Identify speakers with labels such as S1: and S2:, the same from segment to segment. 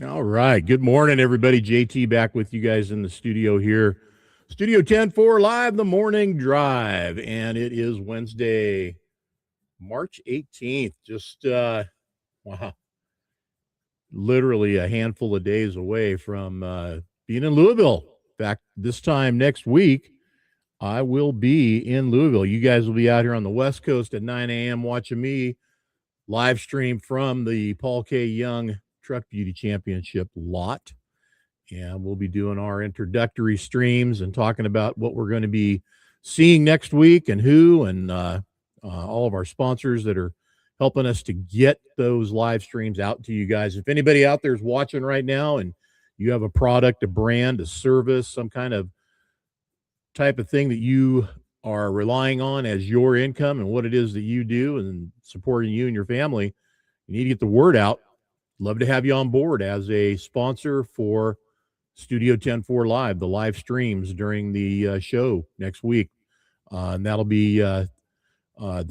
S1: All right. Good morning, everybody. JT back with you guys in the studio here. Studio 10-4 live, the morning drive. And it is Wednesday, March 18th. Just, wow, literally a handful of days away from being in Louisville. In fact, this time next week, I will be in Louisville. You guys will be out here on the West Coast at 9 a.m. watching me live stream from the Paul K. Young Truck Beauty Championship lot. And we'll be doing our introductory streams and talking about what we're going to be seeing next week and who and all of our sponsors that are helping us to get those live streams out to you guys. If anybody out there is watching right now and you have a product, a brand, a service, some kind of type of thing that you are relying on as your income and what it is that you do and supporting you and your family, you need to get the word out. Love to have you on board as a sponsor for Studio 10-4 Live, the live streams during the show next week. And that'll be the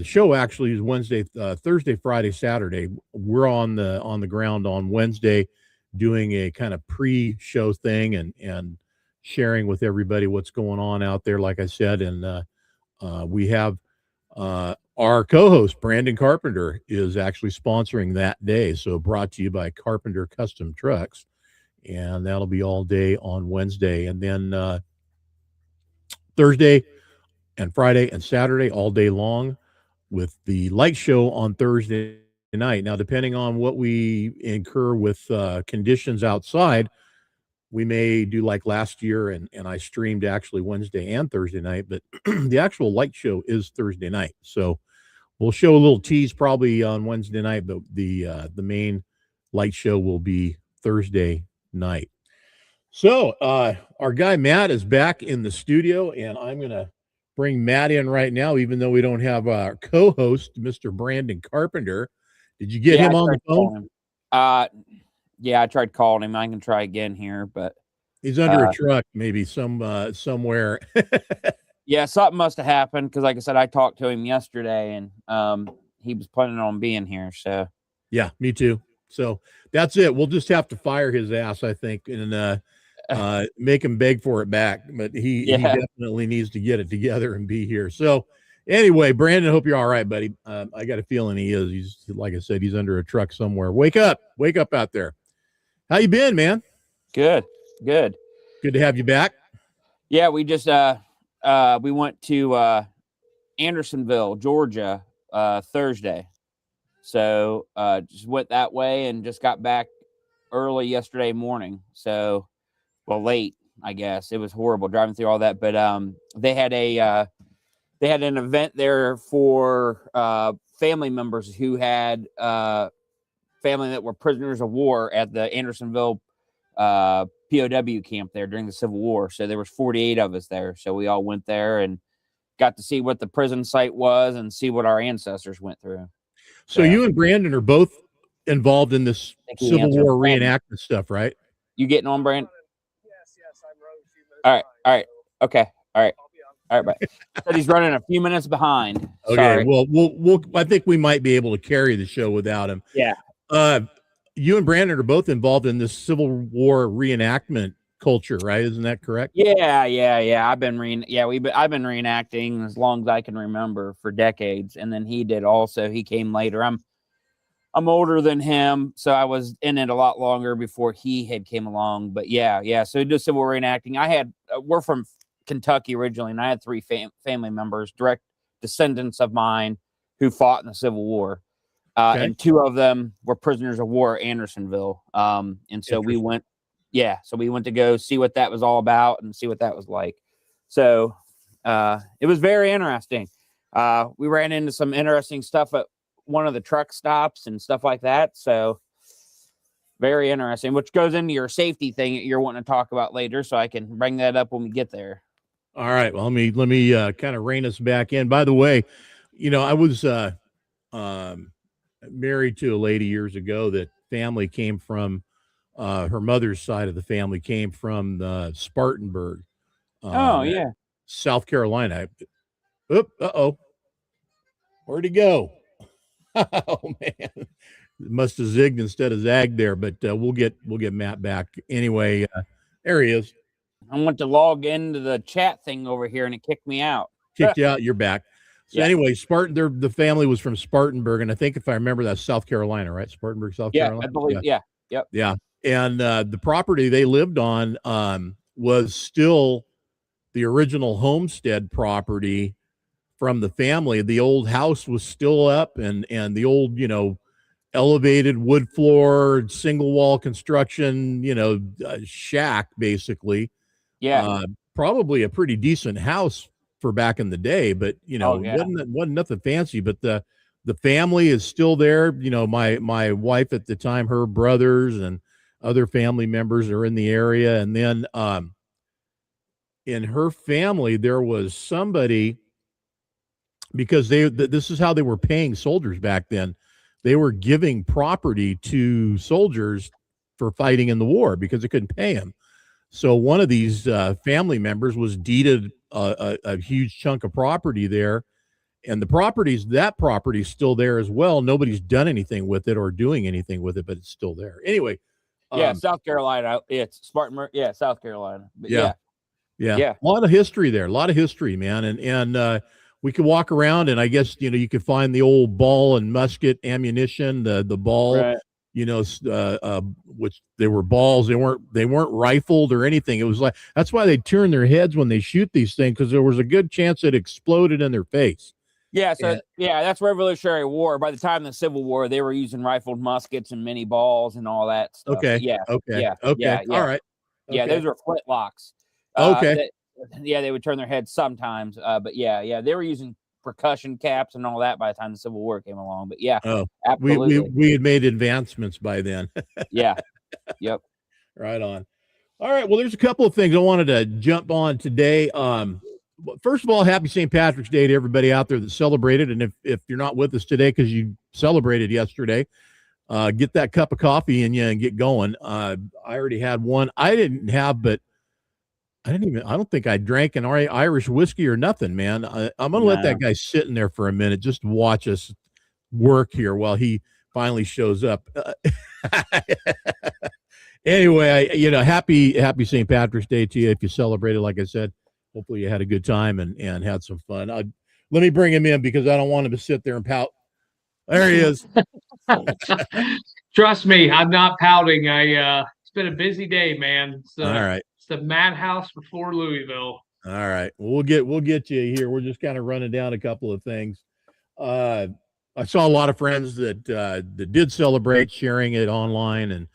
S1: show actually is Wednesday, Thursday, Friday, Saturday. We're on the ground on Wednesday doing a kind of pre-show thing and sharing with everybody what's going on out there, like I said. And we have our co-host, Brandon Carpenter, is actually sponsoring that day. So brought to you by Carpenter Custom Trucks. And that'll be all day on Wednesday. And then Thursday and Friday and Saturday, all day long, with the light show on Thursday night. Now, depending on what we incur with conditions outside, we may do like last year, and I streamed actually Wednesday and Thursday night, but the actual light show is Thursday night. So we'll show a little tease probably on Wednesday night, but the main light show will be Thursday night. So our guy Matt is back in the studio, and I'm gonna bring Matt in right now, even though we don't have our co-host, Mr. Brandon Carpenter. Did you get
S2: Yeah,
S1: him
S2: I
S1: on the
S2: tried
S1: phone?
S2: calling him. Yeah, I tried calling him. I can try again here, but
S1: He's under a truck, maybe somewhere.
S2: yeah, something must have happened because, like I said, I talked to him yesterday, and he was planning on being here. So
S1: Yeah, me too. So that's it. We'll just have to fire his ass, I think, and make him beg for it back. But he
S2: yeah,
S1: definitely needs to get it together and be here. So anyway, Brandon, hope you're all right, buddy. I got a feeling he is. He's like I said, he's under a truck somewhere. Wake up out there. How you been, man?
S2: good.
S1: Good to have you back.
S2: Yeah, we just we went to Andersonville, Georgia, Thursday. So just went that way and just got back early yesterday morning. So late, I guess. It was horrible driving through all that, but they had an event there for family members who had family that were prisoners of war at the Andersonville POW camp there during the Civil War. So there was 48 of us there. So we all went there and got to see what the prison site was and see what our ancestors went through.
S1: So you and Brandon are both involved in this Civil War reenactment stuff, right?
S2: You getting on, Brandon? Yes, I'm running a few minutes. All right. Okay. All right, bye. Said he's running a few minutes behind.
S1: Okay,
S2: Sorry.
S1: well, we'll. I think we might be able to carry the show without him.
S2: Yeah.
S1: You and Brandon are both involved in this Civil War reenactment culture, right? Isn't that correct?
S2: Yeah. I've been reenacting as long as I can remember for decades, and then he did also. He came later. I'm older than him, so I was in it a lot longer before he had came along. But yeah. So he did Civil War reenacting. We're from Kentucky originally, and I had three family members, direct descendants of mine, who fought in the Civil War.
S1: Okay.
S2: And two of them were prisoners of war at Andersonville. And so we went to go see what that was all about and see what that was like. So it was very interesting. We ran into some interesting stuff at one of the truck stops and stuff like that. So very interesting, which goes into your safety thing that you're wanting to talk about later. So I can bring that up when we get there.
S1: All right. Well, let me kind of rein us back in. By the way, I was married to a lady years ago that family came from. Her mother's side of the family came from Spartanburg.
S2: Yeah,
S1: South Carolina. Where'd he go? Oh man, must have zigged instead of zagged there, but we'll get Matt back anyway. There he is.
S2: I went to log into the chat thing over here and it kicked me out.
S1: Kicked you out. You're back. So
S2: Yeah.
S1: anyway, the family was from Spartanburg, and I think if I remember, that's South Carolina, right? Spartanburg, South
S2: Yeah,
S1: Carolina.
S2: I believe. Yeah. Yep.
S1: Yeah. And the property they lived on was still the original homestead property from the family. The old house was still up, and the old, elevated wood floor, single wall construction, shack basically.
S2: Yeah.
S1: Probably a pretty decent house for back in the day, but
S2: yeah.
S1: wasn't nothing fancy. But the family is still there. My wife at the time, her brothers and other family members are in the area, and then in her family there was somebody, because this is how they were paying soldiers back then. They were giving property to soldiers for fighting in the war because they couldn't pay them. So one of these family members was deeded a huge chunk of property there, and that property's still there as well. Nobody's done anything with it or doing anything with it, but it's still there. Anyway.
S2: Yeah, South Carolina. It's Spartanburg. Yeah, South Carolina. But
S1: yeah. A lot of history there. A lot of history, man. And we could walk around, and I guess you could find the old ball and musket ammunition, the ball,
S2: Right.
S1: Which they were balls. They weren't rifled or anything. It was like, that's why they turn their heads when they shoot these things, because there was a good chance it exploded in their face.
S2: Yeah, so that's Revolutionary War. By the time of the Civil War, they were using rifled muskets and mini balls and all that stuff.
S1: Okay.
S2: Yeah.
S1: Okay.
S2: Yeah.
S1: Okay.
S2: Yeah.
S1: All right. Okay.
S2: Yeah, those were flintlocks.
S1: Okay.
S2: They would turn their heads sometimes. But they were using percussion caps and all that by the time the Civil War came along. But yeah, absolutely.
S1: We had made advancements by then.
S2: Yeah. Yep.
S1: Right on. All right. Well, there's a couple of things I wanted to jump on today. First of all, happy St. Patrick's Day to everybody out there that celebrated. And if you're not with us today because you celebrated yesterday, get that cup of coffee in you and get going. I already had one. I don't think I drank an Irish whiskey or nothing, man. I'm going to let that guy sit in there for a minute, just watch us work here while he finally shows up. Anyway, happy St. Patrick's Day to you. If you celebrated, like I said, hopefully you had a good time and had some fun. Let me bring him in because I don't want him to sit there and pout. There he is.
S3: Trust me, I'm not pouting. It's been a busy day, man.
S1: All right.
S3: It's the madhouse before Louisville.
S1: All right. We'll get you here. We're just kind of running down a couple of things. I saw a lot of friends that did celebrate, sharing it online,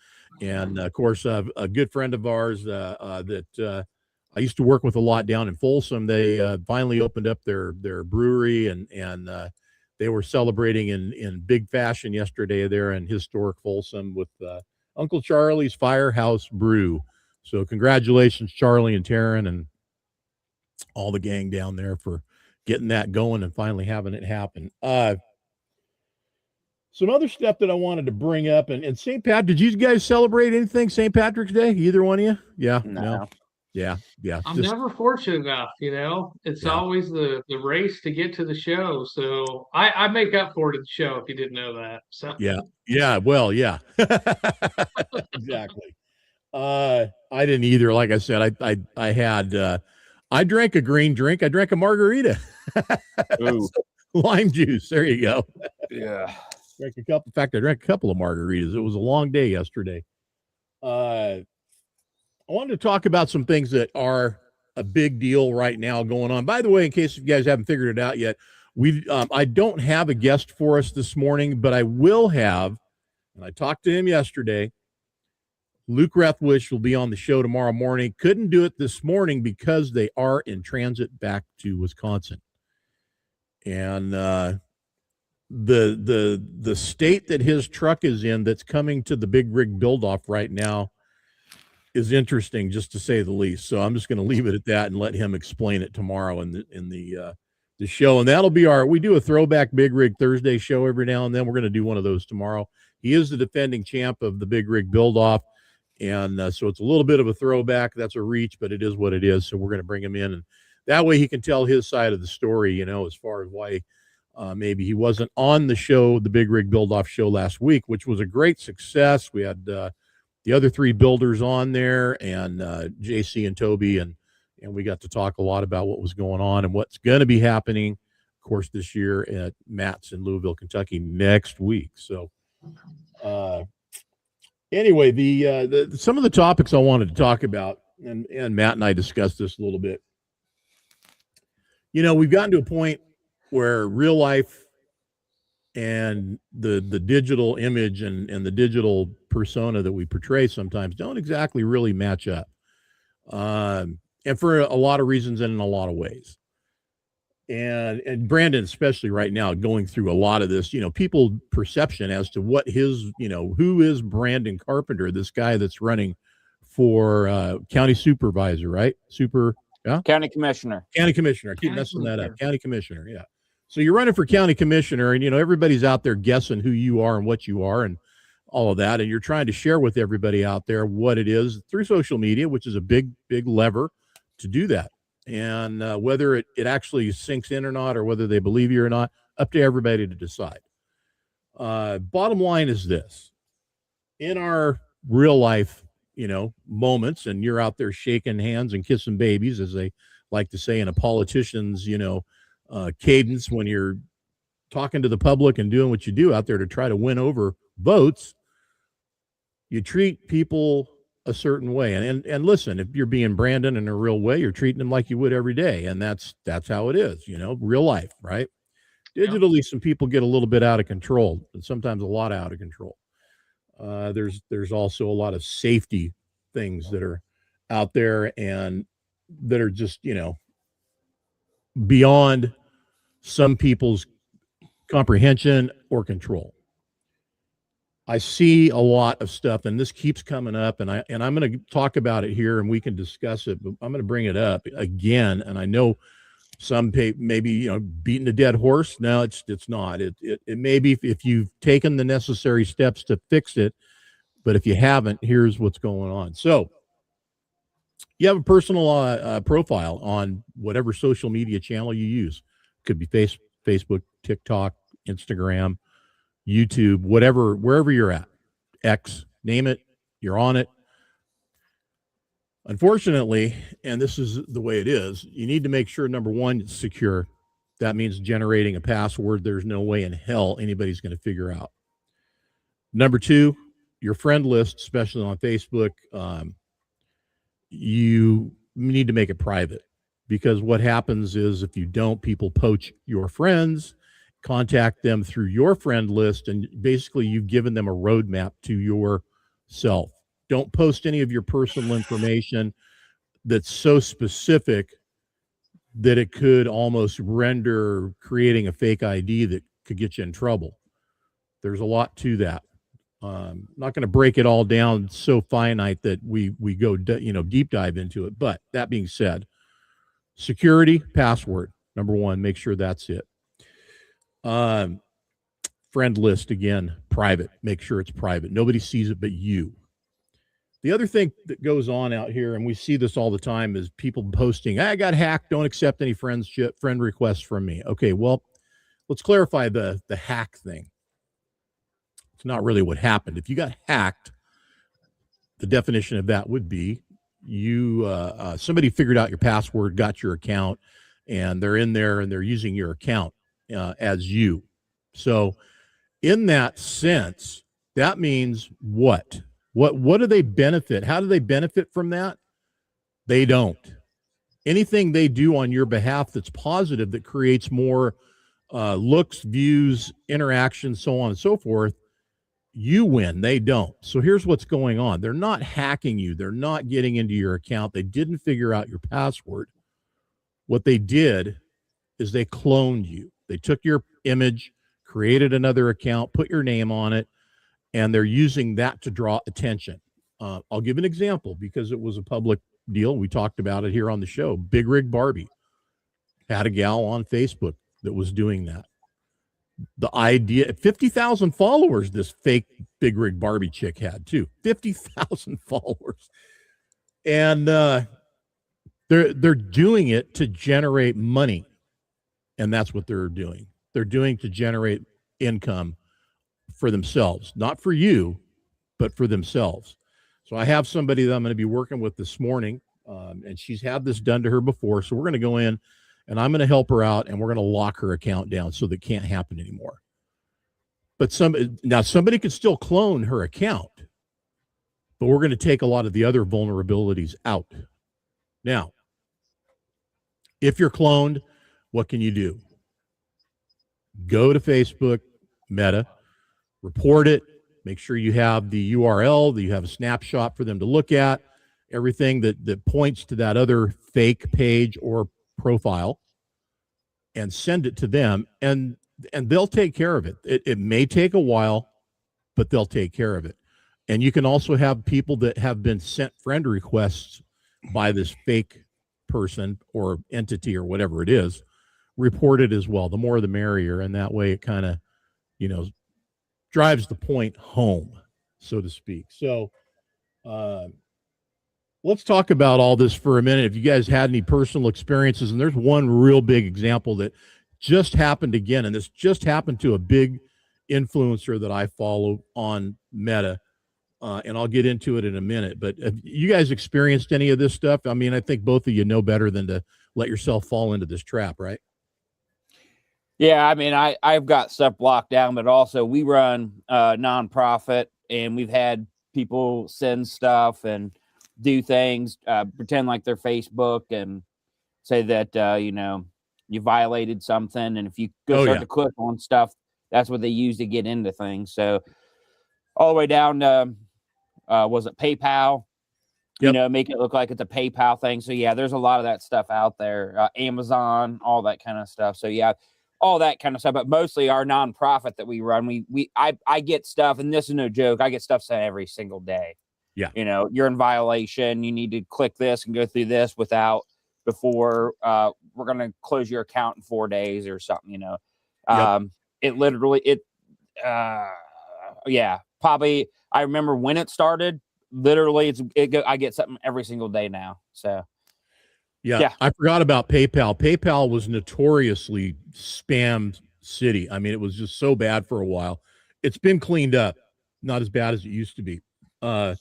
S1: and of course a good friend of ours that I used to work with a lot down in Folsom. They finally opened up their brewery, and they were celebrating in big fashion yesterday there in historic Folsom with Uncle Charlie's Firehouse Brew. So congratulations, Charlie and Taryn and all the gang down there for getting that going and finally having it happen. Some other stuff that I wanted to bring up, and St. Pat, did you guys celebrate anything St. Patrick's Day? Either one of you? Yeah. No. Yeah.
S3: I'm never fortunate enough, It's always the race to get to the show. So I make up for it at the show, if you didn't know that. So
S1: well, yeah. Exactly. I didn't either. Like I said, I had I drank a green drink. I drank a margarita. Lime juice. There you go.
S2: Yeah.
S1: In fact, I drank a couple of margaritas. It was a long day yesterday. I wanted to talk about some things that are a big deal right now going on. By the way, in case you guys haven't figured it out yet, I don't have a guest for us this morning, but I will have, and I talked to him yesterday. Luke Rethwish will be on the show tomorrow morning. Couldn't do it this morning because they are in transit back to Wisconsin. And the state that his truck is in that's coming to the Big Rig Build-Off right now is interesting, just to say the least. So I'm just going to leave it at that and let him explain it tomorrow in the show. And that'll be we do a throwback Big Rig Thursday show every now and then. We're going to do one of those tomorrow. He is the defending champ of the Big Rig Build-Off. And so it's a little bit of a throwback. That's a reach, but it is what it is. So we're going to bring him in, and that way he can tell his side of the story, as far as why Maybe he wasn't on the show, the Big Rig Build Off show last week, which was a great success. We had the other three builders on there, and JC and Toby, and we got to talk a lot about what was going on and what's going to be happening, of course, this year at Matt's in Louisville, Kentucky next week. So anyway, the some of the topics I wanted to talk about, and Matt and I discussed this a little bit. You know, we've gotten to a point where real life and the digital image and the digital persona that we portray sometimes don't exactly really match up. And for a lot of reasons and in a lot of ways. And Brandon, especially right now, going through a lot of this, you know, people perception as to what his, you know, who is Brandon Carpenter, this guy that's running for county supervisor, right?
S2: County commissioner.
S1: County commissioner. I keep messing that up. County commissioner. Yeah. So you're running for county commissioner, and, you know, everybody's out there guessing who you are and what you are and all of that. And you're trying to share with everybody out there what it is through social media, which is a big, big lever to do that. And whether it actually sinks in or not, or whether they believe you or not, up to everybody to decide. Bottom line is this: in our real life, you know, moments, and you're out there shaking hands and kissing babies, as they like to say in a politician's, you know, cadence, when you're talking to the public and doing what you do out there to try to win over votes, you treat people a certain way. And listen, if you're being Brandon in a real way, you're treating them like you would every day. And that's how it is, you know, real life, right? Digitally, some people get a little bit out of control, and sometimes a lot out of control. There's also a lot of safety things that are out there and that are just, you know, beyond some people's comprehension or control. I see a lot of stuff, and this keeps coming up, and I'm going to talk about it here, and we can discuss it, but I'm going to bring it up again. And I know some maybe, you know, beating a dead horse. No, it's not. It may be if you've taken the necessary steps to fix it, but if you haven't, here's what's going on. So you have a personal profile on whatever social media channel you use. Could be Facebook, TikTok, Instagram, YouTube, whatever, wherever you're at, X, name it, you're on it. Unfortunately, and this is the way it is, you need to make sure, number one, it's secure. That means generating a password there's no way in hell anybody's going to figure out. Number two, your friend list, especially on Facebook, you need to make it private, because what happens is if you don't, people poach your friends, contact them through your friend list, and basically you've given them a roadmap to yourself. Don't post any of your personal information that's so specific that it could almost render creating a fake ID that could get you in trouble. There's a lot to that. I'm not going to break it all down so finite that we go deep dive into it. But that being said, security, password, number one, make sure that's it. Friend list, again, private. Make sure it's private. Nobody sees it but you. The other thing that goes on out here, and we see this all the time, is people posting, I got hacked, don't accept any friend requests from me. Okay, well, let's clarify the hack thing. It's not really what happened. If you got hacked, the definition of that would be somebody figured out your password, got your account, and they're in there and they're using your account as you. So in that sense, that means what? What do they benefit? How do they benefit from that? They don't. Anything they do on your behalf that's positive, that creates more looks, views, interactions, so on and so forth, you win. They don't. So here's what's going on. They're not hacking you. They're not getting into your account. They didn't figure out your password. What they did is they cloned you. They took your image, created another account, put your name on it, and they're using that to draw attention. I'll give an example because it was a public deal. We talked about it here on the show. Big Rig Barbie had a gal on Facebook that was doing that. The idea, 50,000 followers, this fake Big Rig Barbie chick had too. 50,000 followers. And they're doing it to generate money. And that's what they're doing. They're doing to generate income for themselves, not for you, but for themselves. So I have somebody that I'm going to be working with this morning, and she's had this done to her before. So we're going to go in and I'm going to help her out, and we're going to lock her account down so that it can't happen anymore. But somebody could still clone her account, but we're going to take a lot of the other vulnerabilities out. Now, if you're cloned, what can you do? Go to Facebook, Meta, report it, make sure you have the URL, that you have a snapshot for them to look at, everything that points to that other fake page or profile, and send it to them, and they'll take care of it. It may take a while, but they'll take care of it. And you can also have people that have been sent friend requests by this fake person or entity or whatever it is, report it as well. The more the merrier, and that way it kind of, drives the point home, so to speak. So let's talk about all this for a minute. If you guys had any personal experiences, and there's one real big example that just happened again, and this just happened to a big influencer that I follow on Meta, and I'll get into it in a minute. But have you guys experienced any of this stuff? I mean, I think both of you know better than to let yourself fall into this trap, right?
S2: Yeah, I mean, I've got stuff blocked down, but also we run a nonprofit, and we've had people send stuff and do things, pretend like they're Facebook and say that, you violated something. And if you go start to click on stuff, that's what they use to get into things. So all the way down to, was it PayPal?
S1: Yep.
S2: Make it look like it's a PayPal thing. So yeah, there's a lot of that stuff out there. Amazon, all that kind of stuff. So yeah, all that kind of stuff, but mostly our nonprofit that we run, I get stuff, and this is no joke. I get stuff sent every single day.
S1: Yeah.
S2: You're in violation. You need to click this and go through this before we're going to close your account in 4 days or something, It literally, probably, I remember when it started, literally I get something every single day now. So
S1: yeah, I forgot about PayPal. PayPal was notoriously spam city. I mean, it was just so bad for a while. It's been cleaned up, not as bad as it used to be, but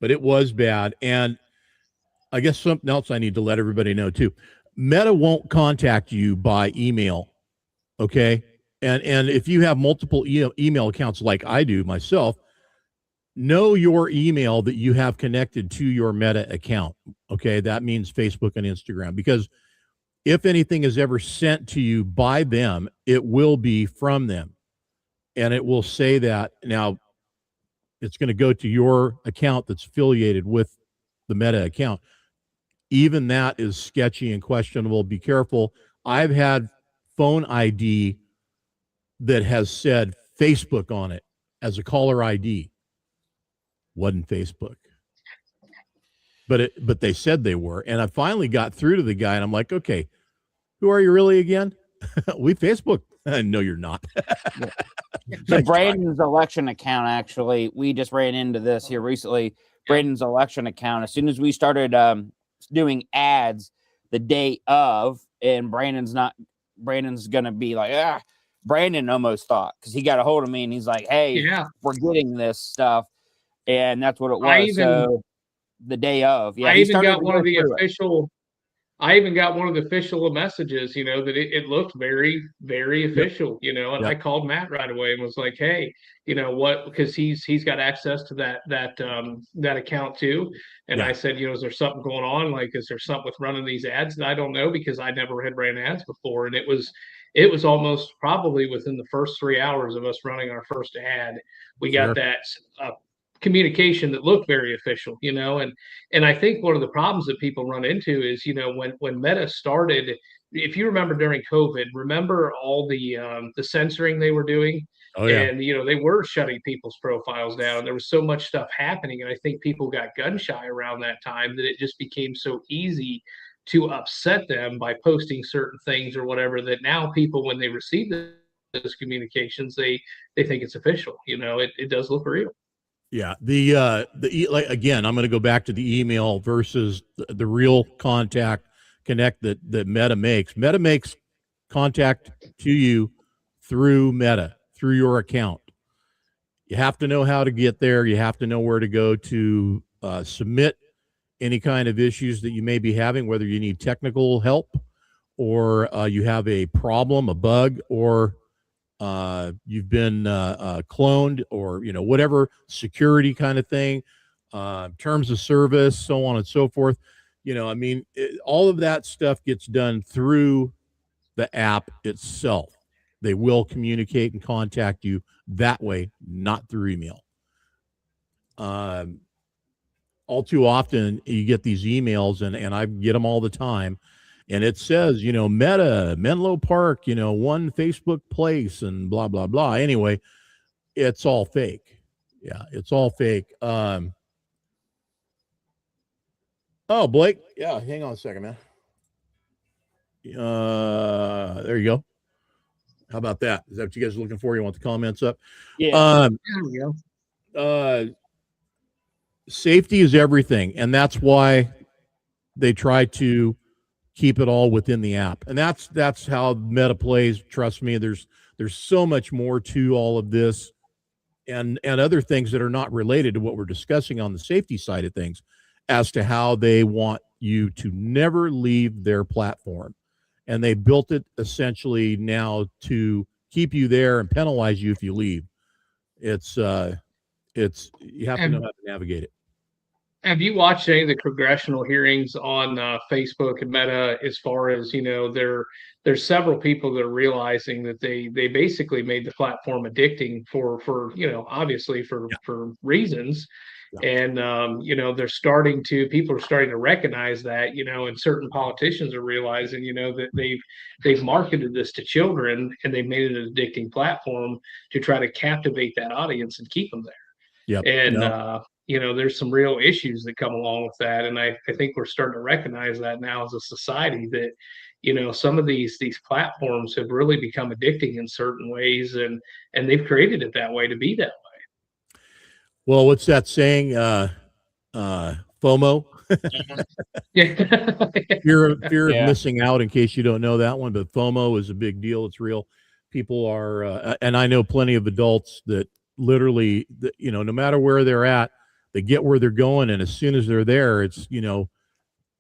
S1: it was bad. And I guess something else I need to let everybody know too. Meta won't contact you by email, okay? And if you have multiple email accounts like I do myself, know your email that you have connected to your Meta account. Okay, that means Facebook and Instagram, because if anything is ever sent to you by them, it will be from them, and it will say that. Now, it's going to go to your account that's affiliated with the Meta account. Even that is sketchy and questionable. Be careful. I've had phone ID that has said Facebook on it as a caller ID. Wasn't Facebook, but they said they were. And I finally got through to the guy, and I'm like, okay, who are you really again? We Facebook. No, you're not.
S2: So Brandon's election account, actually, we just ran into this here recently. Brandon's election account, as soon as we started doing ads the day of, and Brandon's going to be like, Brandon almost thought, because he got a hold of me and he's like, hey, we're getting this stuff. And that's what it was. So the day of,
S3: I even got one of the official. I even got one of the official messages, that it looked very, very official, and I called Matt right away and was like, hey, what, because he's got access to that account too. And I said, is there something going on? Like, is there something with running these ads? And I don't know, because I never had ran ads before. And it was almost probably within the first 3 hours of us running our first ad, we got that communication that looked very official, and I think one of the problems that people run into is, when Meta started, if you remember during COVID, remember all the censoring they were doing.
S1: Oh, yeah.
S3: And they were shutting people's profiles down. There was so much stuff happening, and I think people got gun shy around that time, that it just became so easy to upset them by posting certain things or whatever, that now people, when they receive those communications, they think it's official. It does look real.
S1: Yeah, like, again, I'm going to go back to the email versus the real contact connect that Meta makes. Meta makes contact to you through Meta, through your account. You have to know how to get there. You have to know where to go to submit any kind of issues that you may be having, whether you need technical help or you have a problem, a bug, or you've been cloned, or whatever security kind of thing, terms of service, so on and so forth. All of that stuff gets done through the app itself. They will communicate and contact you that way, not through email. All too often you get these emails, and I get them all the time, and it says, Meta, Menlo Park, one Facebook place, and blah, blah, blah. Anyway, it's all fake. Yeah, it's all fake. Oh, Blake. Yeah, hang on a second, man. There you go. How about that? Is that what you guys are looking for? You want the comments up?
S2: Yeah.
S3: There we go.
S1: Safety is everything, and that's why they try to keep it all within the app, and that's how Meta plays. Trust me, there's so much more to all of this, and other things that are not related to what we're discussing on the safety side of things, as to how they want you to never leave their platform. And they built it essentially now to keep you there and penalize you if you leave. It's you have to know how to navigate it.
S3: Have you watched any of the congressional hearings on Facebook and Meta? As far as there's several people that are realizing that they basically made the platform addicting for obviously for reasons. Yeah. And people are starting to recognize that, and certain politicians are realizing that they've marketed this to children, and they've made it an addicting platform to try to captivate that audience and keep them there.
S1: Yep.
S3: And there's some real issues that come along with that. And I think we're starting to recognize that now as a society, that, some of these platforms have really become addicting in certain ways, and they've created it that way to be that way.
S1: Well, what's that saying? FOMO. Fear of missing out, in case you don't know that one, but FOMO is a big deal. It's real. People are, and I know plenty of adults that literally, no matter where they're at, they get where they're going, and as soon as they're there, it's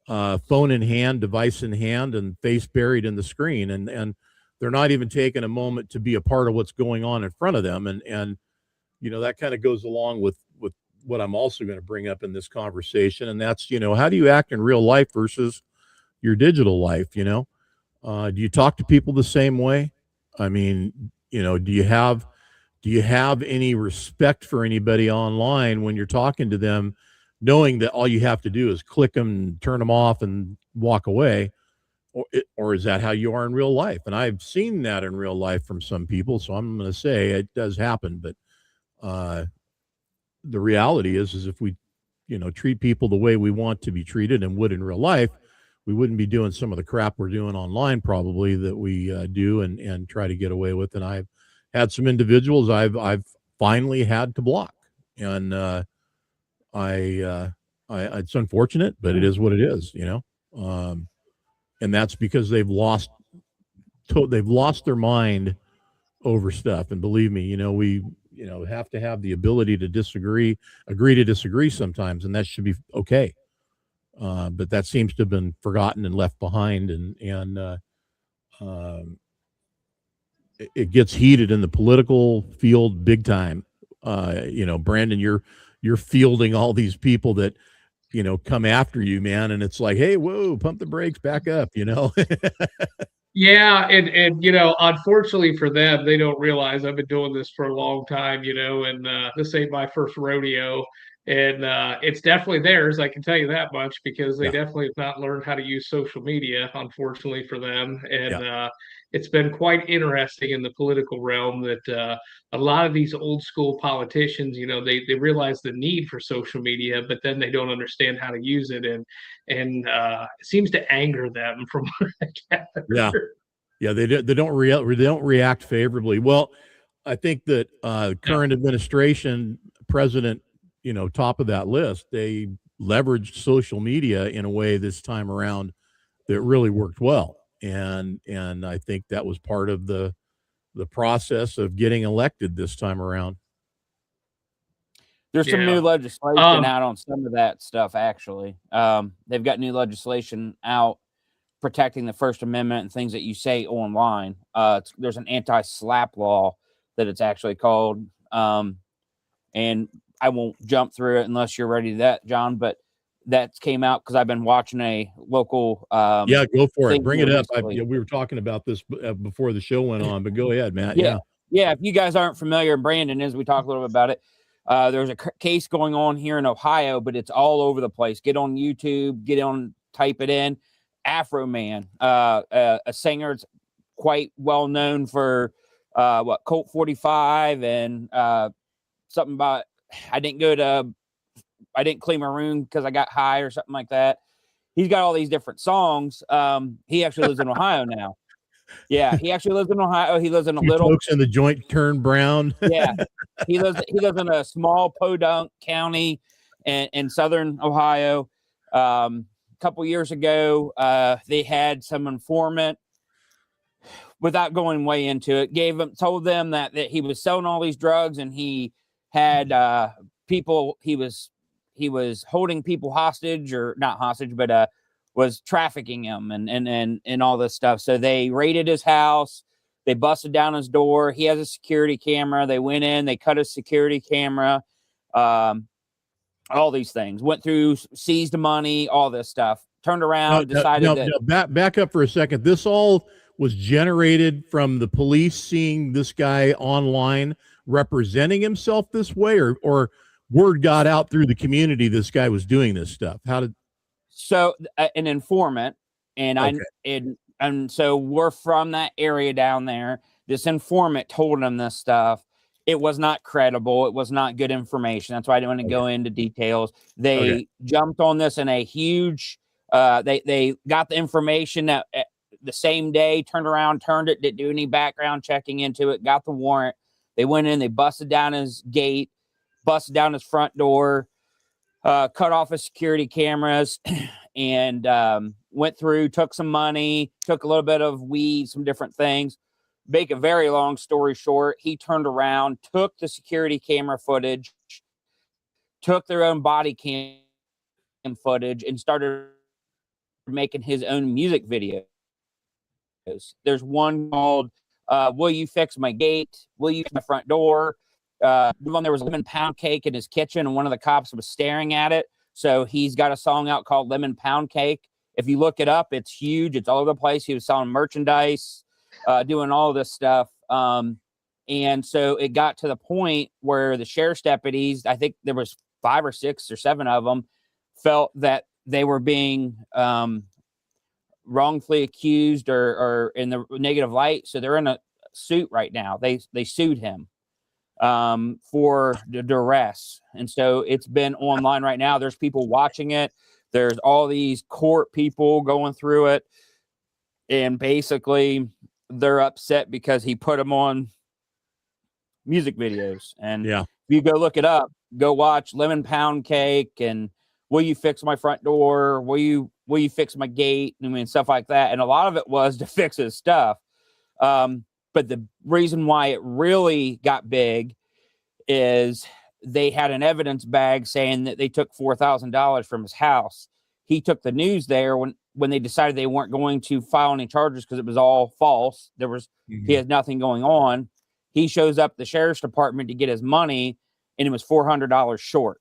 S1: phone in hand, device in hand, and face buried in the screen, and they're not even taking a moment to be a part of what's going on in front of them, and that kind of goes along with what I'm also going to bring up in this conversation, and that's how do you act in real life versus your digital life? Do you talk to people the same way? I mean, do you have any respect for anybody online when you're talking to them, knowing that all you have to do is click them, turn them off, and walk away? Or is that how you are in real life? And I've seen that in real life from some people, so I'm going to say it does happen. But the reality is if we, treat people the way we want to be treated and would in real life, we wouldn't be doing some of the crap we're doing online, probably, that we do and try to get away with. And I've had some individuals I've finally had to block, and it's unfortunate, but it is what it is, and that's because they've lost their mind over stuff. And believe me, we have to have the ability to agree to disagree sometimes, and that should be okay. But that seems to have been forgotten and left behind, and it gets heated in the political field big time. Brandon, you're fielding all these people that, come after you, man. And it's like, hey, whoa, pump the brakes, back up,
S3: Yeah. And unfortunately for them, they don't realize I've been doing this for a long time, and this ain't my first rodeo. And it's definitely theirs, I can tell you that much, because they definitely have not learned how to use social media, unfortunately for them. And it's been quite interesting in the political realm that a lot of these old school politicians, they realize the need for social media, but then they don't understand how to use it, and it seems to anger them from what I gather.
S1: Yeah, they don't react favorably. Well, I think that current administration, president, top of that list, they leveraged social media in a way this time around that really worked well. And I think that was part of the the process of getting elected this time around.
S2: There's some
S3: Yeah.
S2: new legislation out on some of that stuff, actually. They've got new legislation out protecting the First Amendment and things that you say online. There's an anti-slap law that it's actually called. And I won't jump through it unless you're ready to that, John, but that came out because I've been watching a local.
S1: Yeah, go for it.
S2: thing
S1: Bring it
S2: here
S1: up.
S2: recently.
S1: We were talking about this before the show went on, but go ahead, Matt.
S2: Yeah. If you guys aren't familiar, Brandon is, we talked a little bit about it. There's a case going on here in Ohio, but it's all over the place. Get on YouTube, type it in. Afro Man, a singer, it's quite well known for Colt 45 and something about I didn't clean my room because I got high or something like that. He's got all these different songs. He actually lives in Ohio now. Yeah, he actually lives in Ohio. He lives in a little
S1: folks in the joint turn brown.
S2: Yeah, he lives in a small podunk county in southern Ohio. A couple years ago, they had some informant. Without going way into it, told them that he was selling all these drugs and he had people. He was holding people hostage, or not hostage, but was trafficking them and all this stuff. So they raided his house. They busted down his door. He has a security camera. They went in. They cut his security camera. All these things. Went through, seized the money, all this stuff. Turned around, decided
S1: back up for a second. This all was generated from the police seeing this guy online representing himself this way, or word got out through the community this guy was doing this stuff.
S2: So an informant, and so we're from that area down there. This informant told him this stuff. It was not credible. It was not good information. That's why I didn't want to go into details. They jumped on this in a huge. They got the information that the same day, turned around, turned it, didn't do any background checking into it, got the warrant. They went in, they busted down his gate, busted down his front door, cut off his security cameras, and went through, took some money, took a little bit of weed, some different things. Make a very long story short, he turned around, took the security camera footage, took their own body cam footage, and started making his own music videos. There's one called Will You Fix My Gate? Will You Fix My Front Door? One there was lemon pound cake in his kitchen, and one of the cops was staring at it. So he's got a song out called Lemon Pound Cake. If you look it up, it's huge. It's all over the place. He was selling merchandise, doing all this stuff. And so it got to the point where the sheriff's deputies, I think there was 5 or 6 or 7 of them, felt that they were being wrongfully accused or in the negative light. So they're in a suit right now. They sued him for the duress. And so it's been online right now. There's people watching it. There's all these court people going through it. And basically they're upset because he put them on music videos. And if you go look it up, go watch Lemon Pound Cake and Will You Fix My Front Door? Will you fix my gate? I mean, stuff like that. And a lot of it was to fix his stuff. But the reason why it really got big is they had an evidence bag saying that they took $4,000 from his house. He took the news there when they decided they weren't going to file any charges because it was all false. He had nothing going on. He shows up at the sheriff's department to get his money, and it was $400 short.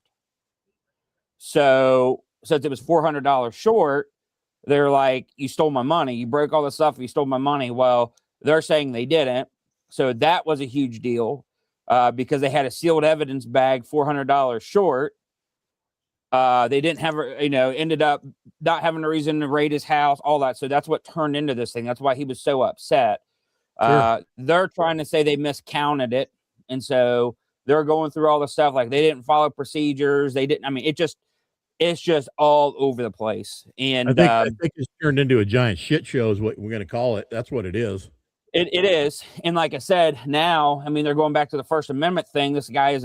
S2: So since it was $400 short, they're like, you stole my money. You broke all this stuff. You stole my money. Well, they're saying they didn't. So that was a huge deal because they had a sealed evidence bag, $400 short. They didn't have, ended up not having a reason to raid his house, all that. So that's what turned into this thing. That's why he was so upset. Sure. They're trying to say they miscounted it. And so they're going through all the stuff. Like they didn't follow procedures. They didn't, it's just all over the place. And
S1: I think it's turned into a giant shit show is what we're going to call it. That's what it is.
S2: It is. And like I said, now, they're going back to the First Amendment thing. This guy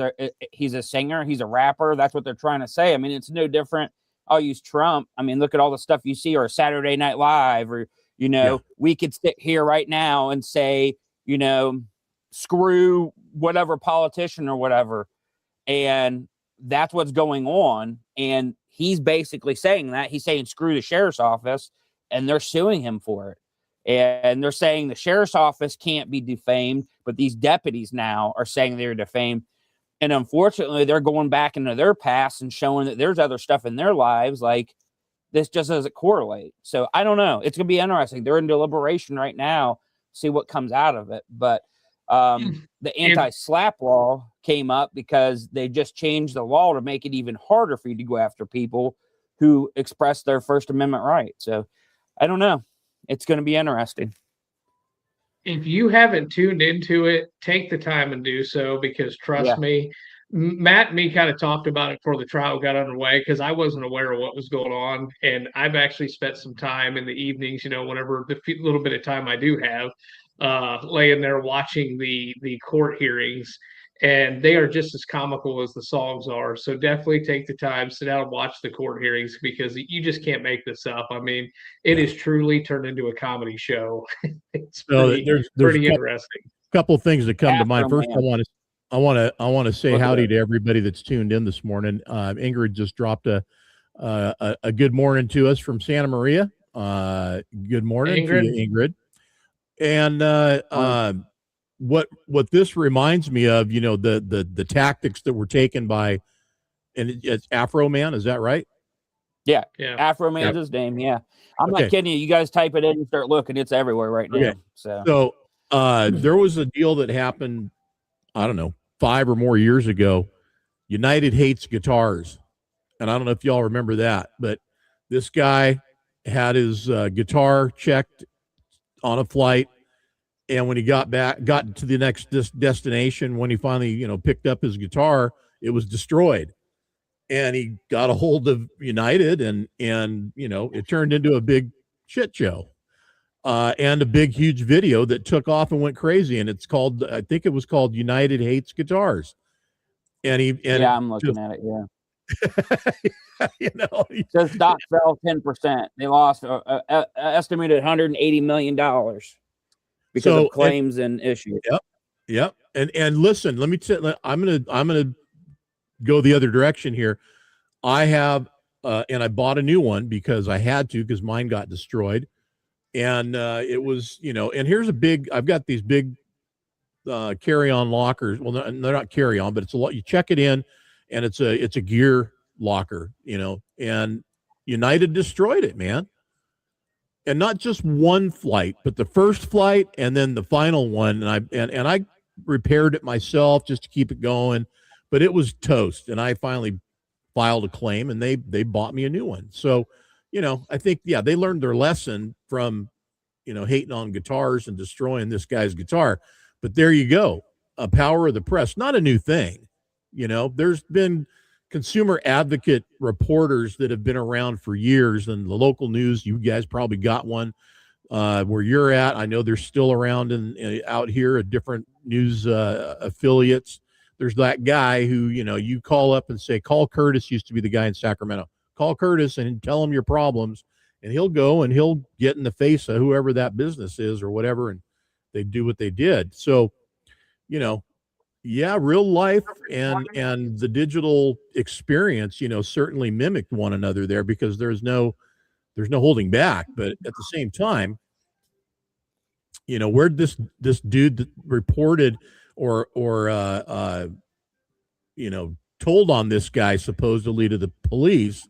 S2: he's a singer. He's a rapper. That's what they're trying to say. It's no different. I'll use Trump. Look at all the stuff you see, or Saturday Night Live, or, we could sit here right now and say, screw whatever politician or whatever. And that's what's going on. And he's basically saying that. He's saying screw the sheriff's office, and they're suing him for it. And they're saying the sheriff's office can't be defamed, but these deputies now are saying they're defamed. And unfortunately, they're going back into their past and showing that there's other stuff in their lives. Like, this just doesn't correlate. So I don't know. It's going to be interesting. They're in deliberation right now, see what comes out of it. But the anti-slap law came up because they just changed the law to make it even harder for you to go after people who express their First Amendment right. So I don't know. It's going to be interesting.
S3: If you haven't tuned into it, take the time and do so, because trust me, Matt and me kind of talked about it before the trial got underway, because I wasn't aware of what was going on. And I've actually spent some time in the evenings, whenever the little bit of time I do have, laying there watching the court hearings. And they are just as comical as the songs are. So definitely take the time, sit down and watch the court hearings, because you just can't make this up. I mean, it is truly turned into a comedy show. It's pretty interesting.
S1: A couple of things that come to mind. First, I want to say howdy to everybody that's tuned in this morning. Ingrid just dropped a good morning to us from Santa Maria. Good morning to you, Ingrid. And what this reminds me of, the tactics that were taken by, and it's Afro Man, is that right?
S2: Yeah. Afro Man's his name. Yeah. I'm not kidding you. You guys type it in and start looking. It's everywhere right now. So there was a deal that happened, I don't know, 5 or more years ago. United hates guitars. And I don't know if y'all remember that, but this guy had his guitar checked on a flight. And when he got to the next destination, when he finally, picked up his guitar, it was destroyed. And he got a hold of United, and it turned into a big shit show, and a big, huge video that took off and went crazy. And it's called, I think it was called United Hates Guitars. I'm looking at it. Yeah.
S1: It
S2: says stock fell 10%. They lost estimated $180 million. Because of claims and issues.
S1: Yep. And listen, let me I'm gonna go the other direction here. I have and I bought a new one because I had to, because mine got destroyed. And it was, and here's I've got these big carry-on lockers. Well, they're not carry-on, but it's a lot. You check it in, and it's a gear locker, and United destroyed it, man. And not just one flight, but the first flight and then the final one. And I repaired it myself just to keep it going, but it was toast. And I finally filed a claim, and they bought me a new one. So, I think, they learned their lesson from, hating on guitars and destroying this guy's guitar. But there you go. A power of the press, not a new thing. There's been consumer advocate reporters that have been around for years, and the local news, you guys probably got one where you're at. I know they're still around and out here at different news affiliates. There's that guy who, you call up and say, call Curtis, used to be the guy in Sacramento. Call Curtis and tell him your problems, and he'll go and he'll get in the face of whoever that business is or whatever, and they do what they did. So, real life and the digital experience, certainly mimicked one another there, because there's no holding back. But at the same time, where this dude that reported or told on this guy supposedly to the police,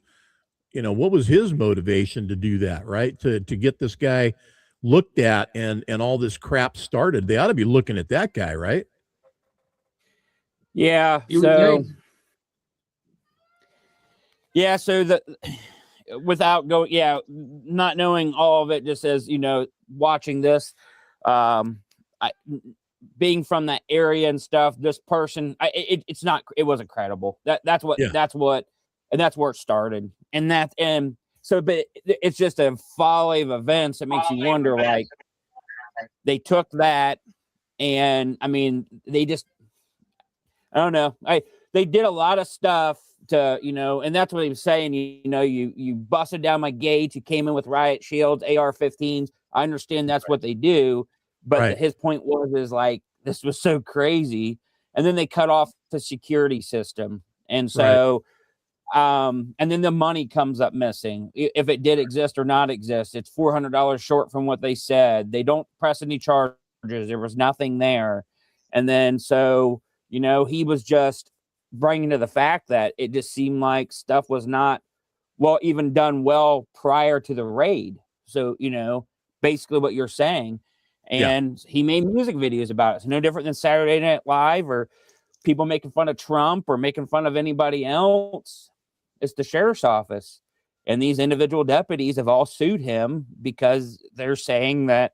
S1: what was his motivation to do that, right? To get this guy looked at and all this crap started. They ought to be looking at that guy, right?
S2: Yeah. So without going, not knowing all of it, just as watching this, being from that area and stuff, this person, it wasn't credible. That's where it started, but it's just a folly of events that makes you wonder, like, they took that, and I mean, they just, I don't know. They did a lot of stuff to, and that's what he was saying. You busted down my gates. You came in with riot shields, AR-15s. I understand that's what they do, but his point is like, this was so crazy. And then they cut off the security system. And so, and then the money comes up missing. If it did exist or not exist, it's $400 short from what they said. They don't press any charges. There was nothing there. And then, so, you know, he was just bringing to the fact that it just seemed like stuff was not even done well prior to the raid. So, you know, basically what you're saying. And he made music videos about it. It's no different than Saturday Night Live or people making fun of Trump or making fun of anybody else. It's the sheriff's office. And these individual deputies have all sued him because they're saying that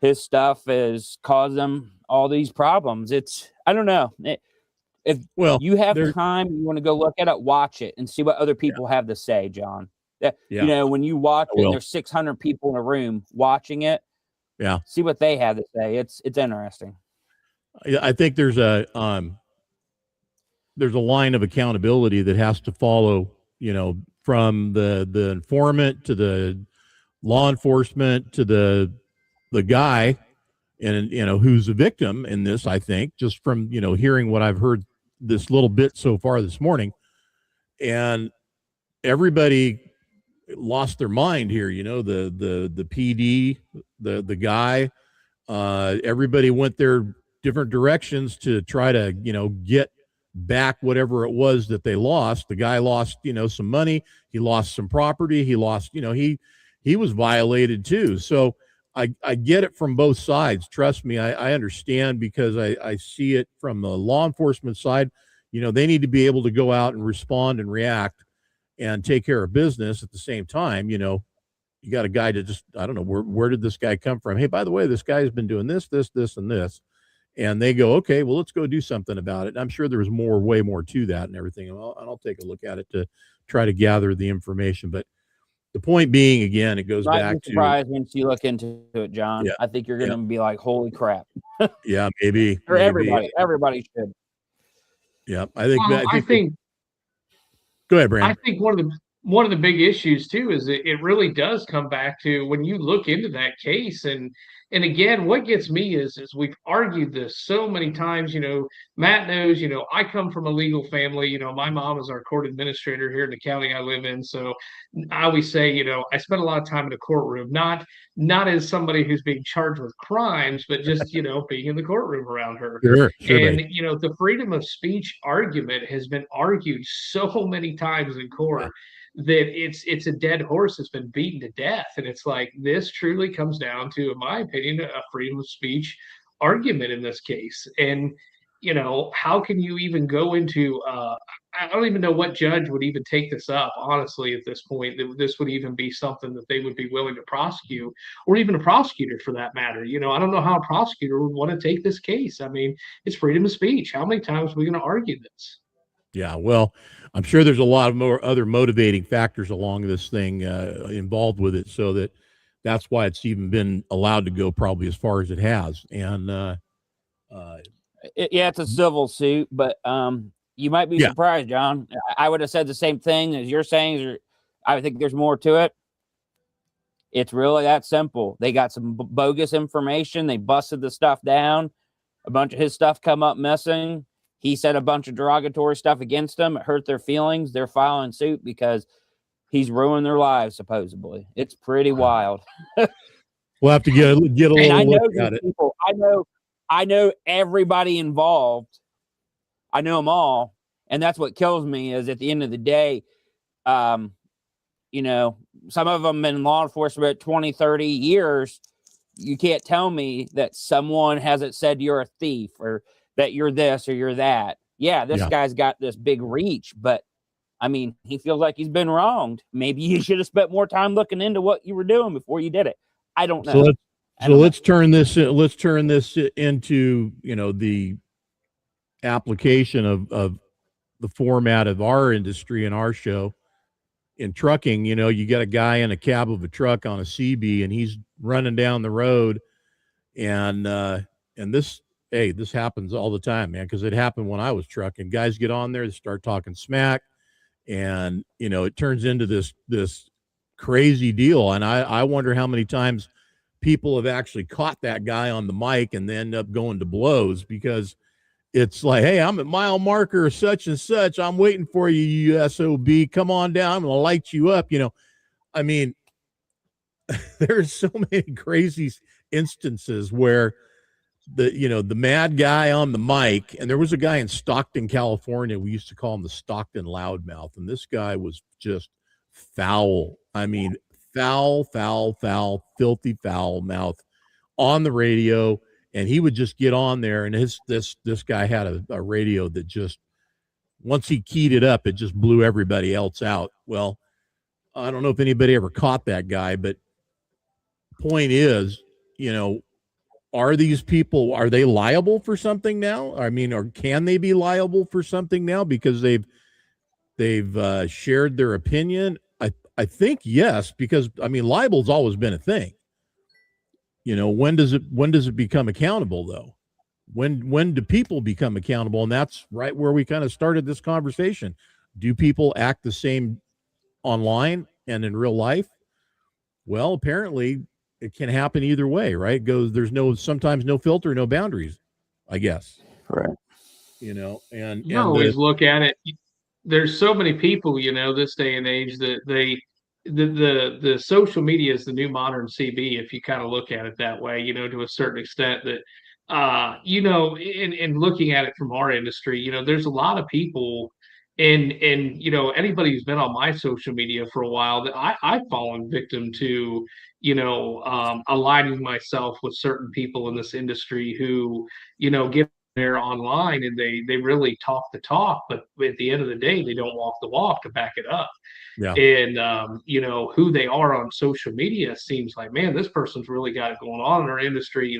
S2: his stuff has caused them all these problems. I don't know. If you have time, you want to go look at it, watch it, and see what other people have to say, John. You know, when you watch it, there's 600 people in a room watching it.
S1: Yeah.
S2: See what they have to say. It's interesting.
S1: I think there's a line of accountability that has to follow, you know, from the informant to the law enforcement to the guy and, you know, who's the victim in this. I think just from, you know, hearing what I've heard this little bit so far this morning, and everybody lost their mind here. You know, the PD, the guy, everybody went their different directions to try to, you know, get back whatever it was that they lost. The guy lost, you know, some money. He lost some property. He lost, you know, he was violated too. So I get it from both sides. Trust me, I understand, because I see it from the law enforcement side. You know, they need to be able to go out and respond and react and take care of business at the same time. You know, you got a guy to just, I don't know, where did this guy come from? Hey, by the way, this guy's been doing this, and this. And they go, okay, well, let's go do something about it. And I'm sure there was way more to that and everything. And I'll take a look at it to try to gather the information. But the point being, again, it goes back to,
S2: surprised once you look into it, John. Yeah, I think you're going to be like, holy crap.
S1: Yeah, maybe.
S2: Or everybody should.
S1: Yeah,
S3: I think.
S1: Go ahead, Brandon.
S3: I think one of the big issues too is it really does come back to when you look into that case, and again, what gets me is we've argued this so many times. You know, Matt knows, you know, I come from a legal family. You know, my mom is our court administrator here in the county I live in. So I always say, you know, I spend a lot of time in the courtroom, not as somebody who's being charged with crimes, but just, you know, being in the courtroom around her.
S1: Sure,
S3: and, you know, the freedom of speech argument has been argued so many times in court that it's a dead horse that's been beaten to death. And it's like, this truly comes down to, in my opinion, a freedom of speech argument in this case. And, you know, how can you even go into, I don't even know what judge would even take this up, honestly, at this point, that this would even be something that they would be willing to prosecute, or even a prosecutor for that matter. You know, I don't know how a prosecutor would want to take this case. I mean, it's freedom of speech. How many times are we going to argue this?
S1: Yeah, well, I'm sure there's a lot of more other motivating factors along this thing involved with it, so that's why it's even been allowed to go probably as far as it has. And
S2: it's a civil suit, but you might be surprised, John. I would have said the same thing as you're saying. I think there's more to it. It's really that simple. They got some bogus information. They busted the stuff down. A bunch of his stuff come up missing. He said a bunch of derogatory stuff against them. It hurt their feelings. They're filing suit because he's ruined their lives, supposedly. It's pretty wild.
S1: We'll have to get a little look at it.
S2: People, I know everybody involved. I know them all. And that's what kills me is at the end of the day, you know, some of them in law enforcement 20, 30 years, you can't tell me that someone hasn't said you're a thief or that you're this or you're that. Yeah, this guy's got this big reach, but I mean, he feels like he's been wronged. Maybe you should have spent more time looking into what you were doing before you did it. I don't know.
S1: Let's turn this into, you know, the application of the format of our industry and our show. In trucking, you know, you got a guy in a cab of a truck on a CB and he's running down the road, and this happens all the time, man, because it happened when I was trucking. Guys get on there, they start talking smack, and, you know, it turns into this crazy deal. And I wonder how many times people have actually caught that guy on the mic and they end up going to blows because it's like, hey, I'm at mile marker such and such. I'm waiting for you, you SOB. Come on down. I'm going to light you up. I mean, there's so many crazy instances where the mad guy on the mic, and there was a guy in Stockton, California. We used to call him the Stockton Loudmouth. And this guy was just foul. I mean, foul, filthy foul mouth on the radio. And he would just get on there, and this guy had a radio that just, once he keyed it up, it just blew everybody else out. Well, I don't know if anybody ever caught that guy, but point is, are these people, are they liable for something now? I mean, or can they be liable for something now because they've shared their opinion? I think yes, because I mean, liable's always been a thing. When does it become accountable though? When do people become accountable? And that's right where we kind of started this conversation. Do people act the same online and in real life? Well, apparently it can happen either way, right? There's sometimes no filter, no boundaries, I guess.
S2: Right.
S1: And
S3: you always look at it. There's so many people, this day and age that the social media is the new modern CB, if you kind of look at it that way, to a certain extent that, in looking at it from our industry, there's a lot of people and anybody who's been on my social media for a while that I've fallen victim to, aligning myself with certain people in this industry who, get there online and they really talk the talk, but at the end of the day, they don't walk the walk to back it up.
S1: Yeah.
S3: And who they are on social media seems like, man, this person's really got it going on in our industry.